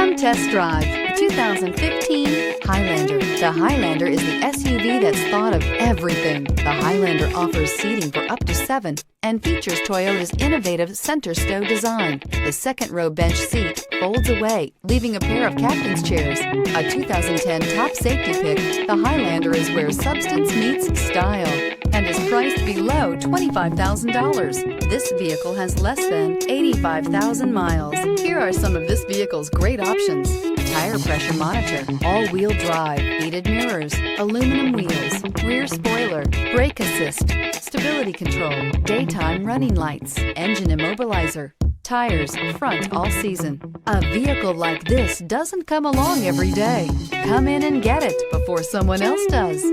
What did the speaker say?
Come test drive the 2015 Highlander. The Highlander is the SUV that's thought of everything. The Highlander offers seating for up to 7 and features Toyota's innovative center stow design. The second row bench seat folds away, leaving a pair of captain's chairs. A 2010 top safety pick, the Highlander is where substance meets style and is priced below $25,000. This vehicle has less than 85,000 miles. Here are some of this vehicle's great options: tire pressure monitor, all-wheel drive, heated mirrors, aluminum wheels, rear spoiler, brake assist, stability control, daytime running lights, engine immobilizer, tires front all season. A vehicle like this doesn't come along every day. Come in and get it before someone else does.